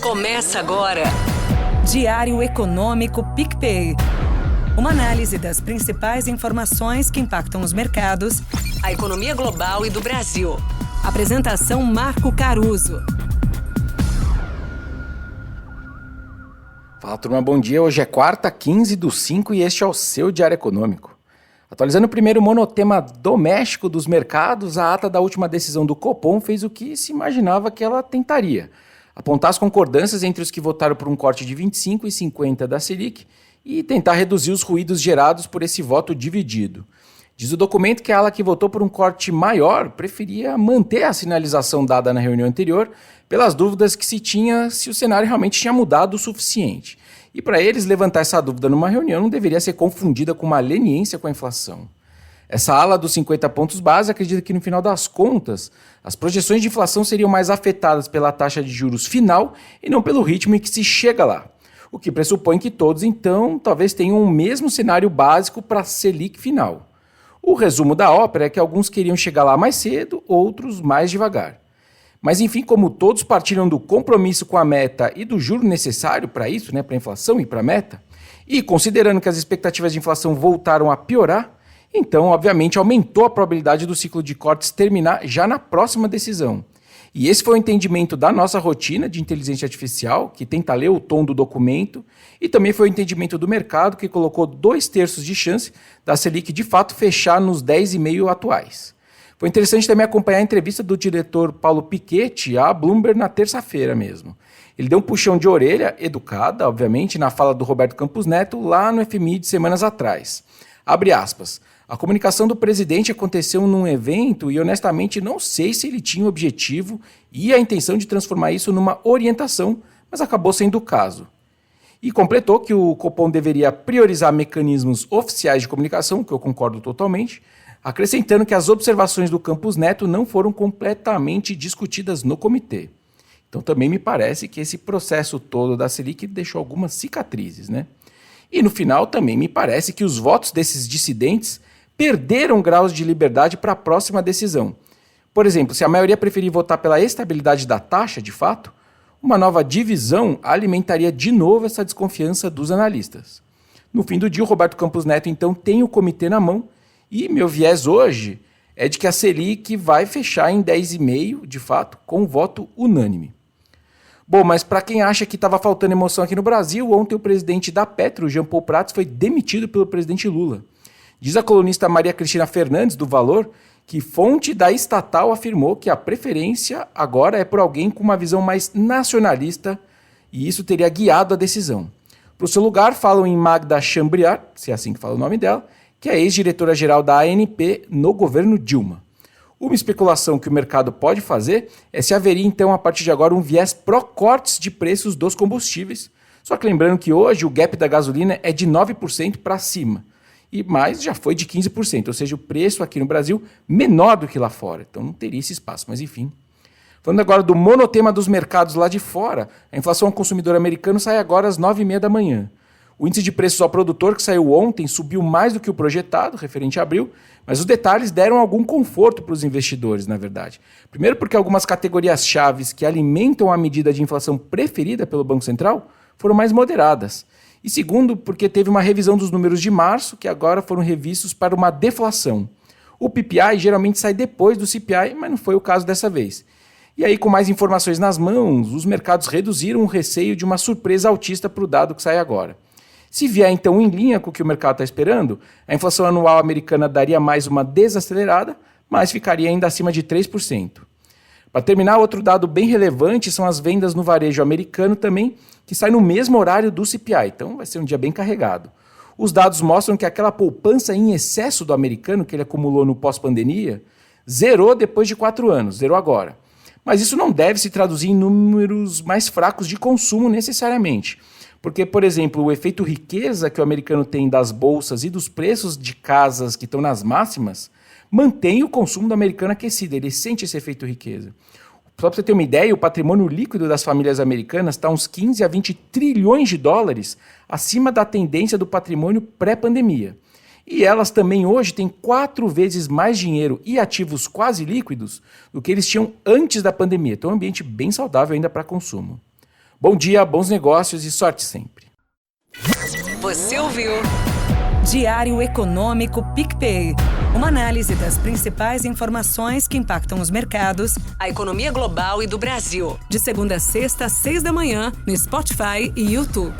Começa agora. Diário Econômico PicPay. Uma análise das principais informações que impactam os mercados, A economia global e do Brasil. Apresentação Marco Caruso. Fala, turma, bom dia. Hoje é quarta, 15/5 e este é o seu Diário Econômico. Atualizando o primeiro monotema doméstico dos mercados, a ata da última decisão do Copom fez o que se imaginava que ela tentaria: apontar as concordâncias entre os que votaram por um corte de 25 e 50 da Selic e tentar reduzir os ruídos gerados por esse voto dividido. Diz o documento que a ala que votou por um corte maior preferia manter a sinalização dada na reunião anterior pelas dúvidas que se tinha se o cenário realmente tinha mudado o suficiente. E para eles, levantar essa dúvida numa reunião não deveria ser confundida com uma leniência com a inflação. Essa ala dos 50 pontos base acredita que no final das contas, as projeções de inflação seriam mais afetadas pela taxa de juros final e não pelo ritmo em que se chega lá. O que pressupõe que todos, então, talvez tenham o mesmo cenário básico para a Selic final. O resumo da ópera é que alguns queriam chegar lá mais cedo, outros mais devagar. Mas enfim, como todos partiram do compromisso com a meta e do juro necessário para isso, para a inflação e para a meta, e considerando que as expectativas de inflação voltaram a piorar, então, obviamente, aumentou a probabilidade do ciclo de cortes terminar já na próxima decisão. E esse foi o entendimento da nossa rotina de inteligência artificial, que tenta ler o tom do documento, e também foi o entendimento do mercado, que colocou 2/3 de chance da Selic de fato fechar nos 10,5 atuais. Foi interessante também acompanhar a entrevista do diretor Paulo Piketty à Bloomberg na terça-feira mesmo. Ele deu um puxão de orelha, educada, obviamente, na fala do Roberto Campos Neto lá no FMI de semanas atrás. Abre aspas. A comunicação do presidente aconteceu num evento e, honestamente, não sei se ele tinha o objetivo e a intenção de transformar isso numa orientação, mas acabou sendo o caso. E completou que o Copom deveria priorizar mecanismos oficiais de comunicação, que eu concordo totalmente, acrescentando que as observações do Campos Neto não foram completamente discutidas no comitê. Então também me parece que esse processo todo da Selic deixou algumas cicatrizes, E no final também me parece que os votos desses dissidentes perderam graus de liberdade para a próxima decisão. Por exemplo, se a maioria preferir votar pela estabilidade da taxa, de fato, uma nova divisão alimentaria de novo essa desconfiança dos analistas. No fim do dia, o Roberto Campos Neto, então, tem o comitê na mão e meu viés hoje é de que a Selic vai fechar em 10,5, de fato, com voto unânime. Bom, mas para quem acha que estava faltando emoção aqui no Brasil, ontem o presidente da Petro, Jean Paul Prats, foi demitido pelo presidente Lula. Diz a colunista Maria Cristina Fernandes, do Valor, que fonte da estatal afirmou que a preferência agora é por alguém com uma visão mais nacionalista e isso teria guiado a decisão. Para o seu lugar, falam em Magda Chambriard, se é assim que fala o nome dela, que é ex-diretora-geral da ANP no governo Dilma. Uma especulação que o mercado pode fazer é se haveria então a partir de agora um viés pró-cortes de preços dos combustíveis, só que lembrando que hoje o gap da gasolina é de 9% para cima. Mas já foi de 15%, ou seja, o preço aqui no Brasil menor do que lá fora. Então não teria esse espaço, mas enfim. Falando agora do monotema dos mercados lá de fora, a inflação ao consumidor americano sai agora às 9h30 da manhã. O índice de preços ao produtor, que saiu ontem, subiu mais do que o projetado, referente a abril, mas os detalhes deram algum conforto para os investidores, na verdade. Primeiro porque algumas categorias-chave que alimentam a medida de inflação preferida pelo Banco Central foram mais moderadas. E segundo, porque teve uma revisão dos números de março, que agora foram revistos para uma deflação. O PPI geralmente sai depois do CPI, mas não foi o caso dessa vez. E aí, com mais informações nas mãos, os mercados reduziram o receio de uma surpresa altista para o dado que sai agora. Se vier, então, em linha com o que o mercado está esperando, a inflação anual americana daria mais uma desacelerada, mas ficaria ainda acima de 3%. Para terminar, outro dado bem relevante são as vendas no varejo americano também, que sai no mesmo horário do CPI, então vai ser um dia bem carregado. Os dados mostram que aquela poupança em excesso do americano que ele acumulou no pós-pandemia zerou depois de 4 anos, zerou agora. Mas isso não deve se traduzir em números mais fracos de consumo necessariamente. Porque, por exemplo, o efeito riqueza que o americano tem das bolsas e dos preços de casas que estão nas máximas mantém o consumo do americano aquecido, ele sente esse efeito riqueza. Só para você ter uma ideia, o patrimônio líquido das famílias americanas está uns 15 a 20 trilhões de dólares acima da tendência do patrimônio pré-pandemia. E elas também hoje têm 4 vezes mais dinheiro e ativos quase líquidos do que eles tinham antes da pandemia. Então é um ambiente bem saudável ainda para consumo. Bom dia, bons negócios e sorte sempre. Você ouviu? Diário Econômico PicPay. Uma análise das principais informações que impactam os mercados, A economia global e do Brasil. de segunda a sexta, às 6 da manhã, no Spotify e YouTube.